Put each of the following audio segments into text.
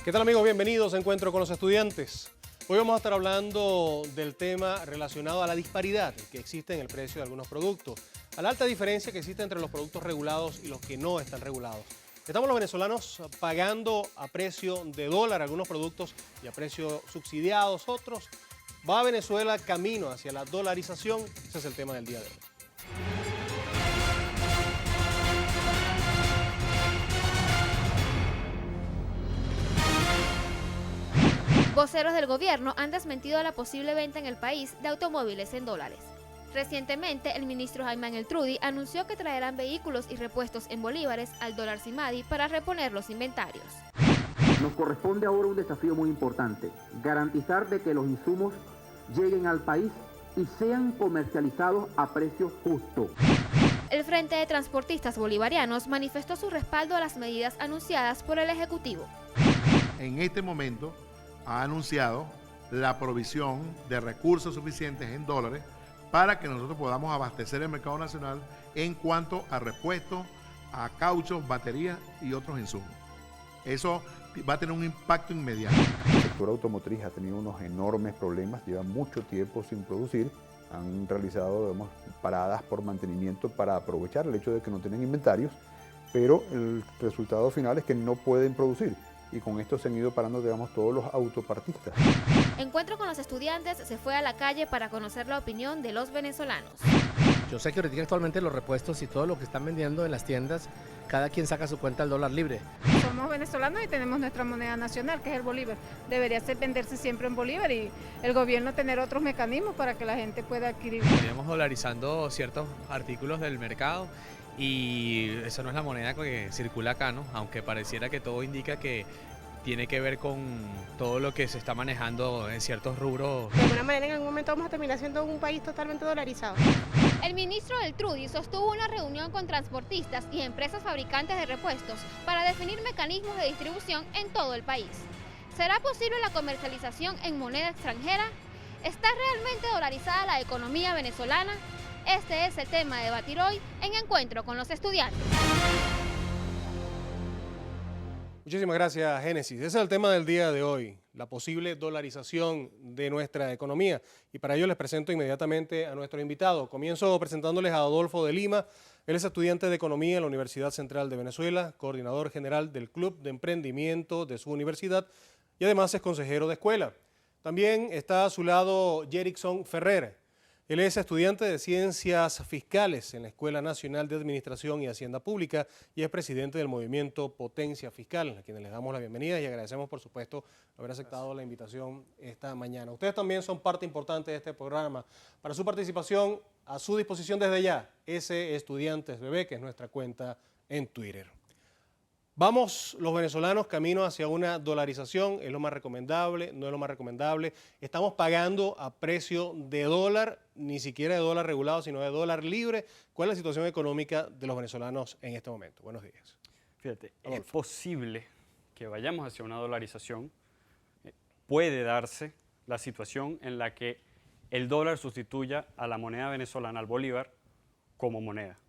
¿Qué tal, amigos? Bienvenidos a Encuentro con los Estudiantes. Hoy vamos a estar hablando del tema relacionado a la disparidad que existe en el precio de algunos productos, a la alta diferencia que existe entre los productos regulados y los que no están regulados. Estamos los venezolanos pagando a precio de dólar algunos productos y a precio subsidiados otros. ¿Va Venezuela camino hacia la dolarización? Ese es el tema del día de hoy. Voceros del gobierno han desmentido la posible venta en el país de automóviles en dólares. Recientemente, el ministro Jaime Trudi anunció que traerán vehículos y repuestos en bolívares al dólar CIMADI para reponer los inventarios. Nos corresponde ahora un desafío muy importante, garantizar de que los insumos lleguen al país y sean comercializados a precio justo. El Frente de Transportistas Bolivarianos manifestó su respaldo a las medidas anunciadas por el Ejecutivo. En este momento ha anunciado la provisión de recursos suficientes en dólares para que nosotros podamos abastecer el mercado nacional en cuanto a repuestos, a cauchos, baterías y otros insumos. Eso va a tener un impacto inmediato. El sector automotriz ha tenido unos enormes problemas, lleva mucho tiempo sin producir, han realizado, digamos, paradas por mantenimiento para aprovechar el hecho de que no tienen inventarios, pero el resultado final es que no pueden producir. Y con esto se han ido parando, digamos, todos los autopartistas. Encuentro con los Estudiantes se fue a la calle para conocer la opinión de los venezolanos. Yo sé que ahorita actualmente los repuestos y todo lo que están vendiendo en las tiendas, cada quien saca su cuenta al dólar libre. Somos venezolanos y tenemos nuestra moneda nacional, que es el bolívar. Debería venderse siempre en bolívar y el gobierno tener otros mecanismos para que la gente pueda adquirir. Estaríamos dolarizando ciertos artículos del mercado y eso no es la moneda que circula acá, ¿no? Aunque pareciera que todo indica que tiene que ver con todo lo que se está manejando en ciertos rubros. De alguna manera en algún momento vamos a terminar siendo un país totalmente dolarizado. El ministro del Trudi sostuvo una reunión con transportistas y empresas fabricantes de repuestos para definir mecanismos de distribución en todo el país. ¿Será posible la comercialización en moneda extranjera? ¿Está realmente dolarizada la economía venezolana? Este es el tema de debatir hoy en Encuentro con los Estudiantes. Muchísimas gracias, Génesis. Ese es el tema del día de hoy, la posible dolarización de nuestra economía. Y para ello les presento inmediatamente a nuestro invitado. Comienzo presentándoles a Adolfo de Lima. Él es estudiante de Economía en la Universidad Central de Venezuela, coordinador general del Club de Emprendimiento de su universidad y además es consejero de escuela. También está a su lado Jerickson Ferrer. Él es estudiante de Ciencias Fiscales en la Escuela Nacional de Administración y Hacienda Pública y es presidente del movimiento Potencia Fiscal, a quienes les damos la bienvenida y agradecemos, por supuesto, haber aceptado la invitación esta mañana. Ustedes también son parte importante de este programa. Para su participación, a su disposición desde ya, ese Estudiantes Bebé, que es nuestra cuenta en Twitter. Vamos los venezolanos camino hacia una dolarización, ¿es lo más recomendable? ¿No es lo más recomendable? Estamos pagando a precio de dólar, ni siquiera de dólar regulado, sino de dólar libre. ¿Cuál es la situación económica de los venezolanos en este momento? Buenos días. Fíjate, Adolfo. es posible que vayamos hacia una dolarización. Puede darse la situación en la que el dólar sustituya a la moneda venezolana, al bolívar, como moneda.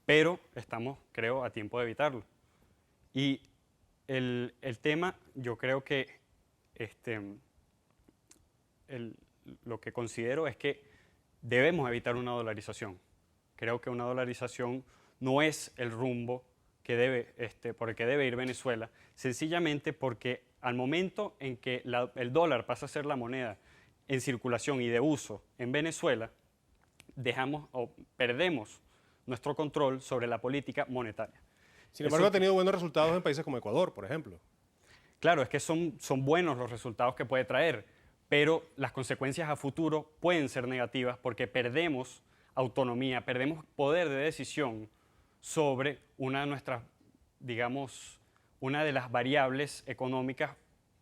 Pero estamos, creo, a tiempo de evitarlo. Y el tema, yo creo que lo que considero es que debemos evitar una dolarización. Creo que una dolarización no es el rumbo que por el que debe ir Venezuela, sencillamente porque al momento en que el dólar pasa a ser la moneda en circulación y de uso en Venezuela, dejamos o perdemos nuestro control sobre la política monetaria. Sin embargo, ha tenido buenos resultados en países como Ecuador, por ejemplo. Claro, es que son buenos los resultados que puede traer, pero las consecuencias a futuro pueden ser negativas porque perdemos autonomía, perdemos poder de decisión sobre una de nuestras, digamos, una de las variables económicas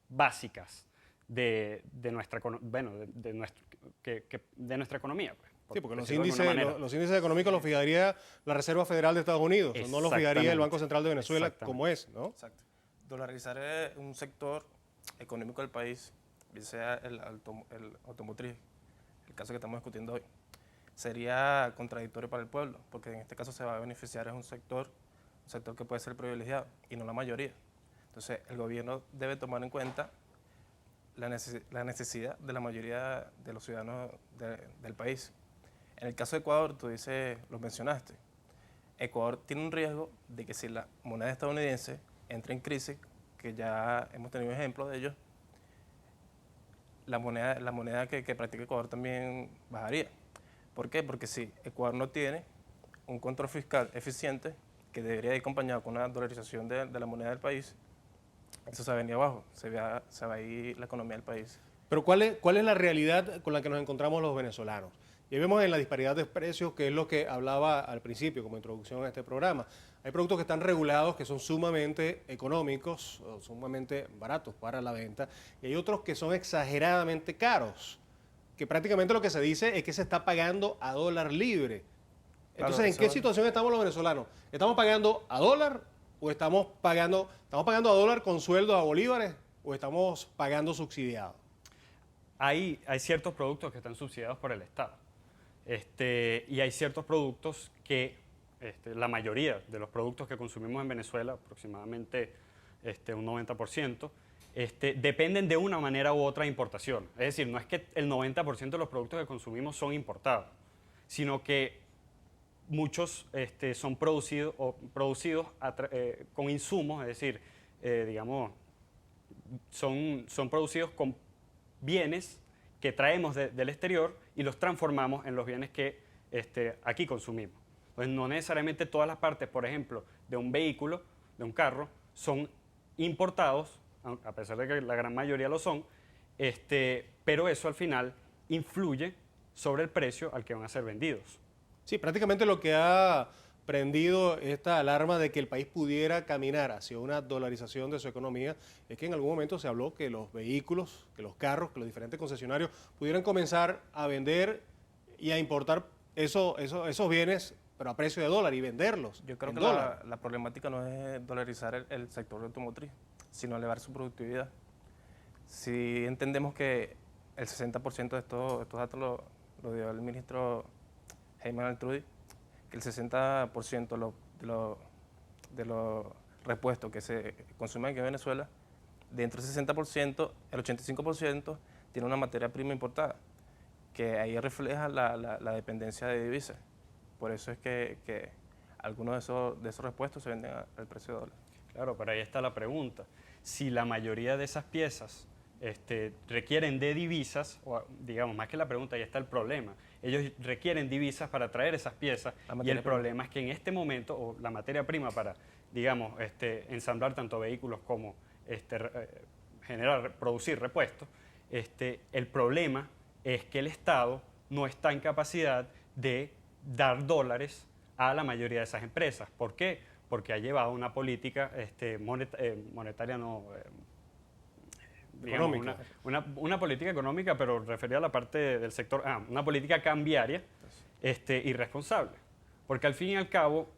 básicas de nuestra economía. Pues. Sí, porque los índices económicos los fijaría la Reserva Federal de Estados Unidos, no los fijaría el Banco Central de Venezuela como es, ¿no? Exacto. Dolarizar un sector económico del país, bien sea el automotriz, el caso que estamos discutiendo hoy, sería contradictorio para el pueblo, porque en este caso se va a beneficiar es un sector que puede ser privilegiado y no la mayoría. Entonces, el gobierno debe tomar en cuenta la necesidad de la mayoría de los ciudadanos del país. En el caso de Ecuador, tú dices, lo mencionaste, Ecuador tiene un riesgo de que si la moneda estadounidense entra en crisis, que ya hemos tenido ejemplos de ello, la moneda que practica Ecuador también bajaría. ¿Por qué? Porque si Ecuador no tiene un control fiscal eficiente, que debería ir acompañado con una dolarización de la moneda del país, eso se va a venir abajo, se va a ir la economía del país. Pero ¿cuál es la realidad con la que nos encontramos los venezolanos? Y vemos en la disparidad de precios, que es lo que hablaba al principio como introducción a este programa. Hay productos que están regulados, que son sumamente económicos, o sumamente baratos para la venta, y hay otros que son exageradamente caros, que prácticamente lo que se dice es que se está pagando a dólar libre. Entonces, ¿en qué situación estamos los venezolanos? ¿Estamos pagando a dólar o estamos pagando a dólar con sueldo a bolívares o estamos pagando subsidiados? Hay ciertos productos que están subsidiados por el Estado. Y hay ciertos productos que, la mayoría de los productos que consumimos en Venezuela, aproximadamente un 90%, dependen de una manera u otra de importación. Es decir, no es que el 90% de los productos que consumimos son importados, sino que muchos son producidos con insumos, es decir, digamos, son producidos con bienes que traemos del exterior y los transformamos en los bienes que aquí consumimos. Entonces, no necesariamente todas las partes, por ejemplo, de un vehículo, de un carro, son importados, a pesar de que la gran mayoría lo son, pero eso al final influye sobre el precio al que van a ser vendidos. Sí, prácticamente lo que ha prendido esta alarma de que el país pudiera caminar hacia una dolarización de su economía es que en algún momento se habló que los vehículos, que los carros, que los diferentes concesionarios pudieran comenzar a vender y a importar esos bienes, pero a precio de dólar, y venderlos. Yo creo que la problemática no es dolarizar el sector automotriz, sino elevar su productividad. Si entendemos que el 60% de estos datos lo dio el ministro Heyman Altrudy, que el 60% de los repuestos que se consumen aquí en Venezuela, dentro del 60%, el 85% tiene una materia prima importada, que ahí refleja la dependencia de divisas. Por eso es que algunos de esos repuestos se venden al precio de dólar. Claro, pero ahí está la pregunta. Si la mayoría de esas piezas requieren de divisas, o digamos, más que la pregunta, ahí está el problema. Ellos requieren divisas para traer esas piezas y el problema es que en este momento, o la materia prima para, digamos, ensamblar tanto vehículos como producir repuestos, el problema es que el Estado no está en capacidad de dar dólares a la mayoría de esas empresas. ¿Por qué? Porque ha llevado una política monetaria no... digamos, una política económica, pero referida a la parte del sector, una política cambiaria irresponsable. Porque al fin y al cabo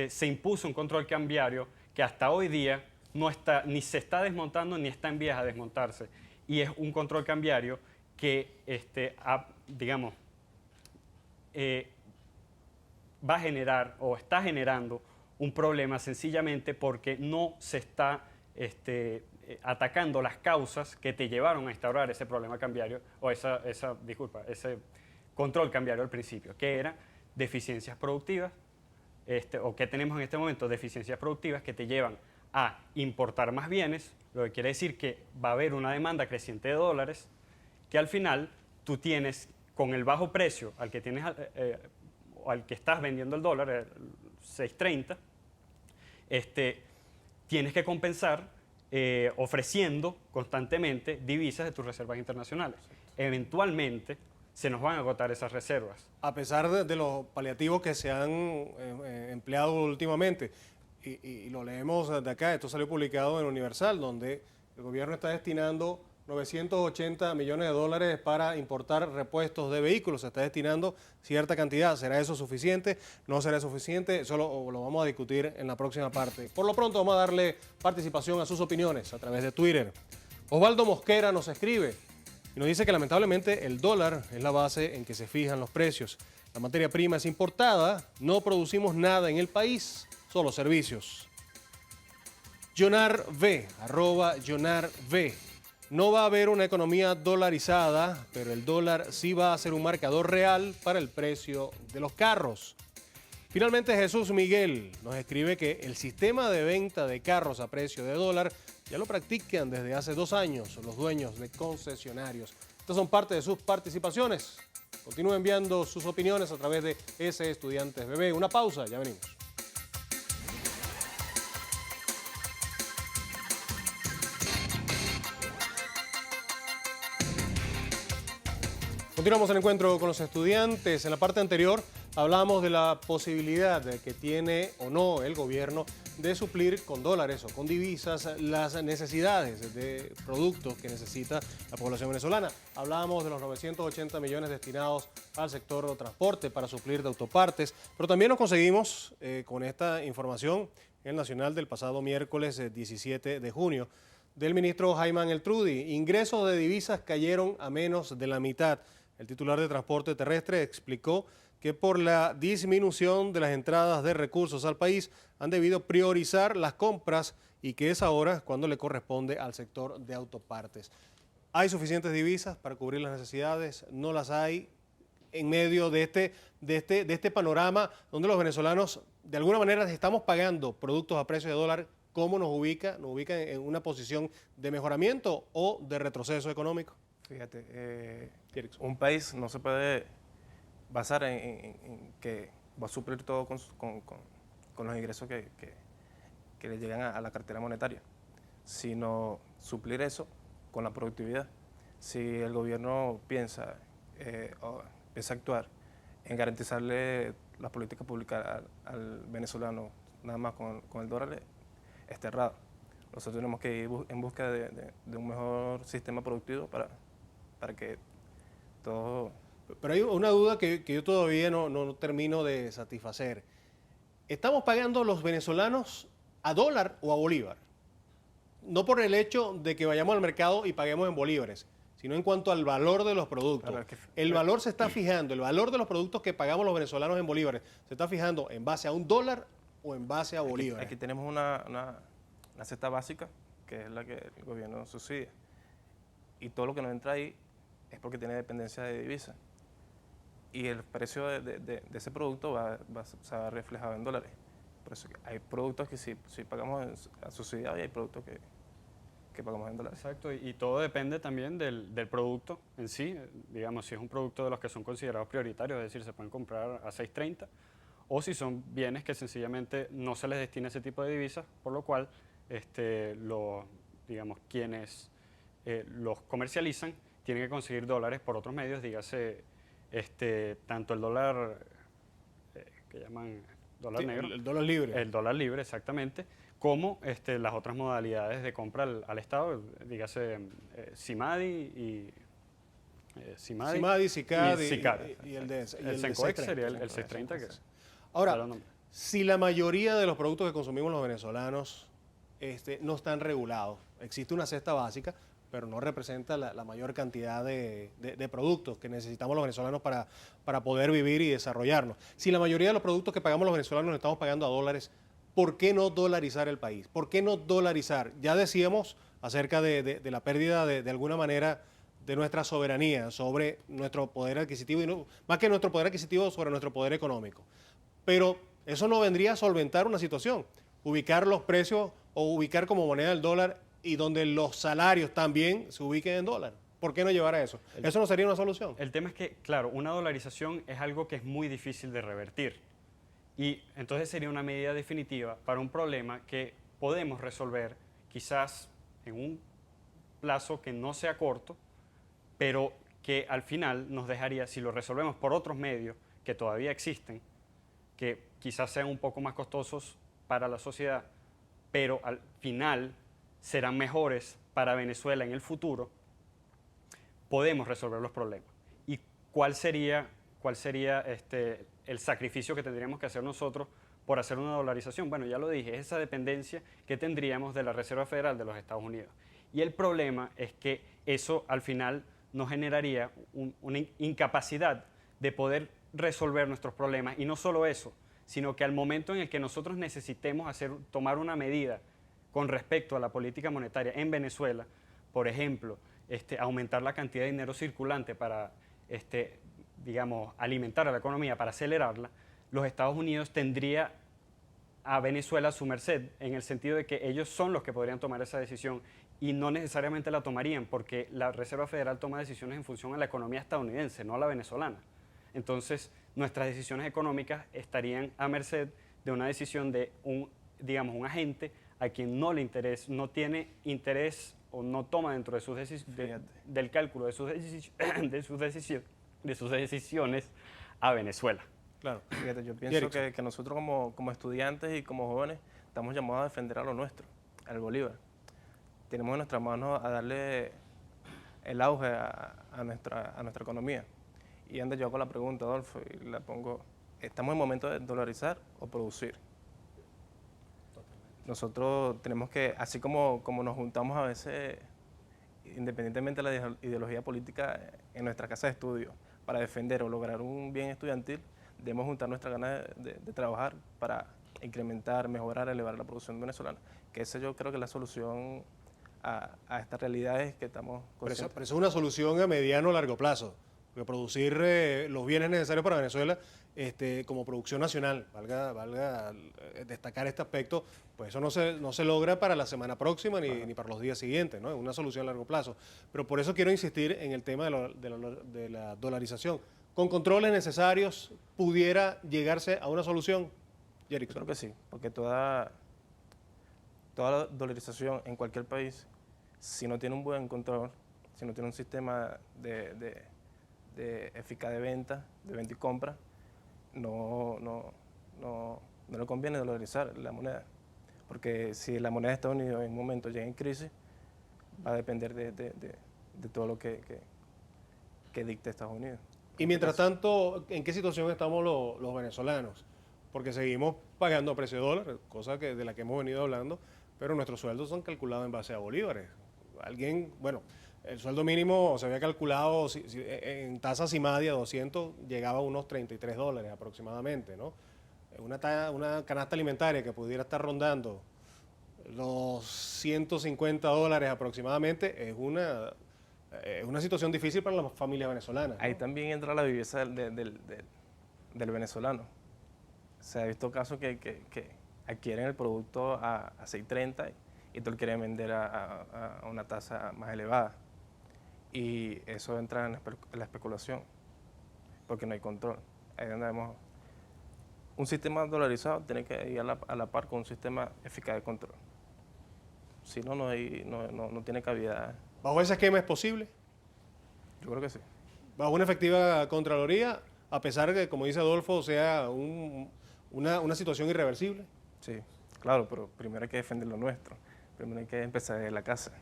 se impuso un control cambiario que hasta hoy día no está, ni se está desmontando ni está en vías a desmontarse. Y es un control cambiario que digamos, va a generar o está generando un problema sencillamente porque no se está atacando las causas que te llevaron a instaurar ese problema cambiario o ese control cambiario al principio, que eran deficiencias productivas, o que tenemos en este momento deficiencias productivas que te llevan a importar más bienes, lo que quiere decir que va a haber una demanda creciente de dólares, que al final tú tienes con el bajo precio al que tienes o al que estás vendiendo el dólar, el 6.30, tienes que compensar ofreciendo constantemente divisas de tus reservas internacionales. Eventualmente se nos van a agotar esas reservas. A pesar de los paliativos que se han empleado últimamente, y lo leemos de acá, esto salió publicado en Universal, donde el gobierno está destinando 980 millones de dólares para importar repuestos de vehículos. Se está destinando cierta cantidad. ¿Será eso suficiente? ¿No será suficiente? Eso lo vamos a discutir en la próxima parte. Por lo pronto vamos a darle participación a sus opiniones a través de Twitter. Osvaldo Mosquera nos escribe y nos dice que lamentablemente el dólar es la base en que se fijan los precios. La materia prima es importada, no producimos nada en el país, solo servicios. Jonar V, arroba Jonar V. No va a haber una economía dolarizada, pero el dólar sí va a ser un marcador real para el precio de los carros. Finalmente, Jesús Miguel nos escribe que el sistema de venta de carros a precio de dólar ya lo practican desde hace 2 años los dueños de concesionarios. Estas son parte de sus participaciones. Continúen enviando sus opiniones a través de ese Estudiantes BB. Una pausa, ya venimos. Continuamos el encuentro con los estudiantes. En la parte anterior hablamos de la posibilidad de que tiene o no el gobierno de suplir con dólares o con divisas las necesidades de productos que necesita la población venezolana. Hablábamos de los 980 millones destinados al sector de transporte para suplir de autopartes, pero también nos conseguimos con esta información en el Nacional del pasado miércoles 17 de junio del ministro Jaime Eltrudi. Ingresos de divisas cayeron a menos de la mitad. El titular de Transporte Terrestre explicó que por la disminución de las entradas de recursos al país han debido priorizar las compras y que es ahora cuando le corresponde al sector de autopartes. ¿Hay suficientes divisas para cubrir las necesidades? ¿No las hay? En medio de este panorama donde los venezolanos de alguna manera estamos pagando productos a precio de dólar, ¿cómo nos ubica? ¿Nos ubica en una posición de mejoramiento o de retroceso económico? Fíjate, un país no se puede basar en que va a suplir todo con los ingresos que le llegan a la cartera monetaria, sino suplir eso con la productividad. Si el gobierno piensa a actuar en garantizarle las políticas públicas al venezolano nada más con el dólar, está errado. Nosotros tenemos que ir en busca de un mejor sistema productivo para que todo... Pero hay una duda que yo todavía no termino de satisfacer. ¿Estamos pagando los venezolanos a dólar o a bolívar? No por el hecho de que vayamos al mercado y paguemos en bolívares, sino en cuanto al valor de los productos. Claro, el valor se está fijando, el valor de los productos que pagamos los venezolanos en bolívares, ¿se está fijando en base a un dólar o en base a bolívares? Aquí tenemos una cesta básica, que es la que el gobierno subsidia. Y todo lo que nos entra ahí es porque tiene dependencia de divisas. Y el precio de ese producto se va reflejado en dólares. Por eso hay productos que sí pagamos subsidiados y hay productos que pagamos en dólares. Exacto, y todo depende también del producto en sí. Digamos, si es un producto de los que son considerados prioritarios, es decir, se pueden comprar a 6.30, o si son bienes que sencillamente no se les destina ese tipo de divisas, por lo cual quienes los comercializan tienen que conseguir dólares por otros medios, dígase tanto el dólar que llaman dólar negro, el dólar libre. El dólar libre, exactamente, como las otras modalidades de compra al Estado, dígase CIMADI y CIMADI, SICAD y el CENCOEX sería el 630. Ahora, si la mayoría de los productos que consumimos los venezolanos no están regulados, existe una cesta básica, pero no representa la mayor cantidad de productos que necesitamos los venezolanos para poder vivir y desarrollarnos. Si la mayoría de los productos que pagamos los venezolanos los estamos pagando a dólares, ¿por qué no dolarizar el país? ¿Por qué no dolarizar? Ya decíamos acerca de la pérdida de alguna manera de nuestra soberanía sobre nuestro poder adquisitivo, y no, más que nuestro poder adquisitivo, sobre nuestro poder económico. Pero eso no vendría a solventar una situación, ubicar los precios o ubicar como moneda el dólar y donde los salarios también se ubiquen en dólar. ¿Por qué no llevar a eso? ¿Eso no sería una solución? El tema es que, claro, una dolarización es algo que es muy difícil de revertir. Y entonces sería una medida definitiva para un problema que podemos resolver quizás en un plazo que no sea corto, pero que al final nos dejaría, si lo resolvemos por otros medios que todavía existen, que quizás sean un poco más costosos para la sociedad, pero al final serán mejores para Venezuela en el futuro, podemos resolver los problemas. ¿Y cuál sería el sacrificio que tendríamos que hacer nosotros por hacer una dolarización? Bueno, ya lo dije, es esa dependencia que tendríamos de la Reserva Federal de los Estados Unidos. Y el problema es que eso al final nos generaría una incapacidad de poder resolver nuestros problemas. Y no solo eso, sino que al momento en el que nosotros necesitemos tomar una medida con respecto a la política monetaria en Venezuela, por ejemplo, aumentar la cantidad de dinero circulante para, digamos, alimentar a la economía, para acelerarla, los Estados Unidos tendría a Venezuela a su merced, en el sentido de que ellos son los que podrían tomar esa decisión y no necesariamente la tomarían, porque la Reserva Federal toma decisiones en función a la economía estadounidense, no a la venezolana. Entonces, nuestras decisiones económicas estarían a merced de una decisión de un agente a quien no le interesa, no tiene interés o no toma dentro de sus del cálculo de sus decisiones a Venezuela. Claro. Fíjate, yo pienso que nosotros como estudiantes y como jóvenes estamos llamados a defender a lo nuestro, al Bolívar. Tenemos en nuestras manos a darle el auge a nuestra economía. Y antes yo hago la pregunta, Adolfo, y la pongo, ¿estamos en momento de dolarizar o producir? Nosotros tenemos que, así como nos juntamos a veces, independientemente de la ideología política, en nuestra casa de estudio, para defender o lograr un bien estudiantil, debemos juntar nuestras ganas de trabajar para incrementar, mejorar, elevar la producción venezolana. Que esa yo creo que es la solución a estas realidades que estamos conscientes. Pero eso es una solución a mediano o largo plazo. Porque producir los bienes necesarios para Venezuela como producción nacional, valga destacar este aspecto, pues eso no se logra para la semana próxima ni para los días siguientes, ¿no? Es una solución a largo plazo. Pero por eso quiero insistir en el tema de la dolarización. ¿Con controles necesarios pudiera llegarse a una solución, Jerickson? Creo que sí, porque toda la dolarización en cualquier país, si no tiene un buen control, si no tiene un sistema de eficaz de venta y compra, no le conviene dolarizar la moneda. Porque si la moneda de Estados Unidos en un momento llega en crisis, va a depender de todo lo que dicte Estados Unidos. Y mientras tanto, ¿en qué situación estamos los venezolanos? Porque seguimos pagando a precio de dólar, cosa de la que hemos venido hablando, pero nuestros sueldos son calculados en base a bolívares. El sueldo mínimo se había calculado en tasa CIMADIA 200, llegaba a unos $33 aproximadamente, ¿no? Una canasta alimentaria que pudiera estar rondando los $150 aproximadamente es una situación difícil para las familias venezolanas, ¿no? Ahí también entra la viveza del venezolano. Se ha visto casos que adquieren el producto a 6.30 y tú lo quieres vender a una tasa más elevada. Y eso entra en la especulación, porque no hay control. Ahí donde vemos un sistema dolarizado tiene que ir a la par con un sistema eficaz de control. Si no, no tiene cabida. ¿Bajo ese esquema es posible? Yo creo que sí. ¿Bajo una efectiva Contraloría, a pesar de que, como dice Adolfo, sea una situación irreversible? Sí, claro, pero primero hay que defender lo nuestro. Primero hay que empezar desde la casa.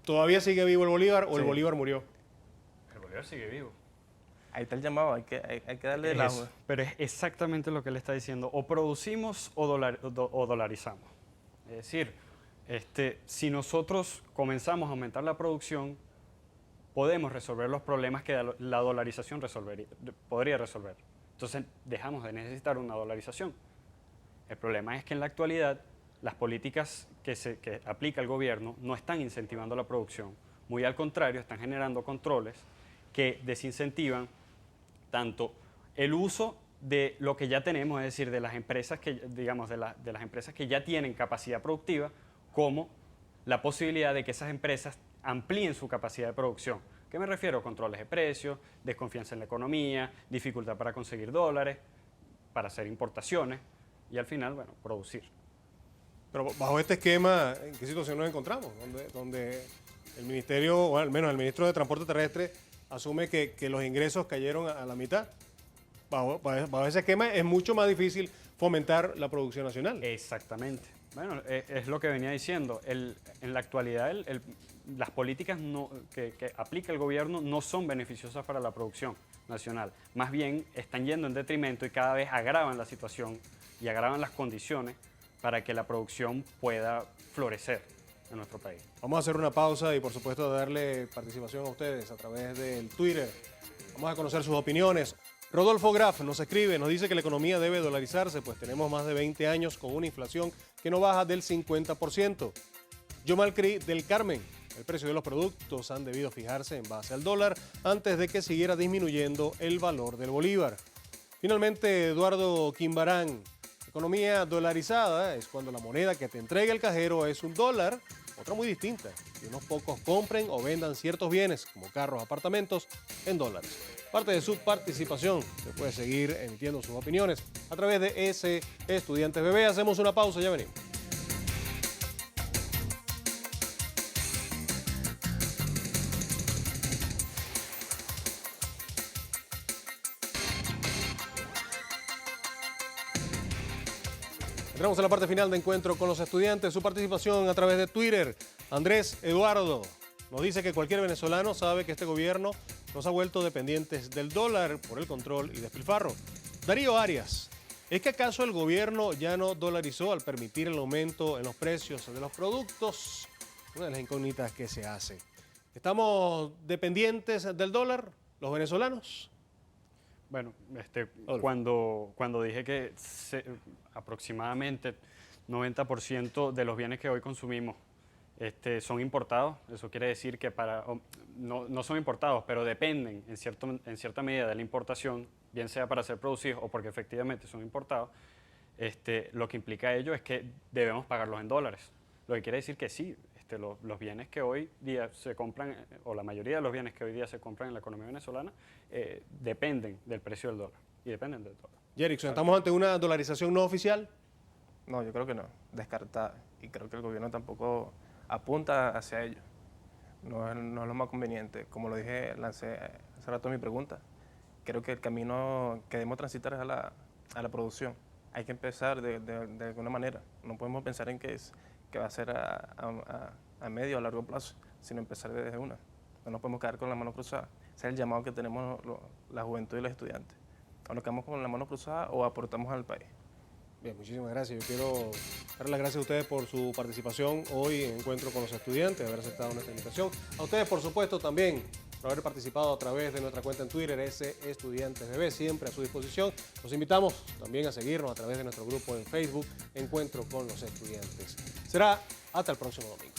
¿Todavía sigue vivo el Bolívar o sí. El Bolívar murió? El Bolívar sigue vivo. Ahí está el llamado, hay que darle el agua. Pero es exactamente lo que él está diciendo. O producimos o dolarizamos. Es decir, si nosotros comenzamos a aumentar la producción, podemos resolver los problemas que la dolarización podría resolver. Entonces dejamos de necesitar una dolarización. El problema es que en la actualidad las políticas que aplica el gobierno no están incentivando la producción. Muy al contrario, están generando controles que desincentivan tanto el uso de lo que ya tenemos, es decir, de las empresas de las empresas que ya tienen capacidad productiva, como la posibilidad de que esas empresas amplíen su capacidad de producción. ¿Qué me refiero? Controles de precios, desconfianza en la economía, dificultad para conseguir dólares, para hacer importaciones y al final, bueno, producir. Pero bajo este esquema, ¿en qué situación nos encontramos? Donde el ministerio, o al menos el ministro de Transporte Terrestre, asume que los ingresos cayeron a la mitad. Bajo ese esquema es mucho más difícil fomentar la producción nacional. Exactamente. Bueno, es lo que venía diciendo. En la actualidad, las políticas que aplica el gobierno no son beneficiosas para la producción nacional. Más bien están yendo en detrimento y cada vez agravan la situación y agravan las condiciones para que la producción pueda florecer en nuestro país. Vamos a hacer una pausa y por supuesto darle participación a ustedes a través del Twitter. Vamos a conocer sus opiniones. Rodolfo Graf nos escribe, nos dice que la economía debe dolarizarse, pues tenemos más de 20 años con una inflación que no baja del 50%. Yomalcri del Carmen: el precio de los productos han debido fijarse en base al dólar antes de que siguiera disminuyendo el valor del bolívar. Finalmente, Eduardo Quimbarán: economía dolarizada es cuando la moneda que te entrega el cajero es un dólar, otra muy distinta, y unos pocos compren o vendan ciertos bienes, como carros, apartamentos, en dólares. Parte de su participación. Se puede seguir emitiendo sus opiniones a través de ese Estudiantes BB. Hacemos una pausa, ya venimos. Entramos en la parte final de Encuentro con los Estudiantes. Su participación a través de Twitter. Andrés Eduardo nos dice que cualquier venezolano sabe que este gobierno nos ha vuelto dependientes del dólar por el control y despilfarro. Darío Arias: ¿es que acaso el gobierno ya no dolarizó al permitir el aumento en los precios de los productos? Una de las incógnitas que se hace. ¿Estamos dependientes del dólar, los venezolanos? Bueno, cuando dije que aproximadamente 90% de los bienes que hoy consumimos son importados, eso quiere decir que no son importados, pero dependen en cierta medida de la importación, bien sea para ser producidos o porque efectivamente son importados. Lo que implica ello es que debemos pagarlos en dólares. Lo que quiere decir que sí, los bienes que hoy día se compran, o la mayoría de los bienes que hoy día se compran en la economía venezolana, dependen del precio del dólar y dependen del dólar. Jerickson, ¿estamos ante una dolarización no oficial? No, yo creo que no, descartada. Y creo que el gobierno tampoco apunta hacia ello. No es lo más conveniente. Como lo dije, lancé hace rato mi pregunta. Creo que el camino que debemos transitar es a la producción. Hay que empezar de alguna manera. No podemos pensar en que va a ser a medio o a largo plazo, sino empezar desde una. No nos podemos quedar con la mano cruzada. Ese es el llamado que tenemos la juventud y los estudiantes. O nos quedamos con la mano cruzada o aportamos al país. Bien, muchísimas gracias. Yo quiero dar las gracias a ustedes por su participación hoy en Encuentro con los Estudiantes, haber aceptado nuestra invitación. A ustedes, por supuesto, también por haber participado a través de nuestra cuenta en Twitter, Estudiantes BB, siempre a su disposición. Los invitamos también a seguirnos a través de nuestro grupo en Facebook, Encuentro con los Estudiantes. Será hasta el próximo domingo.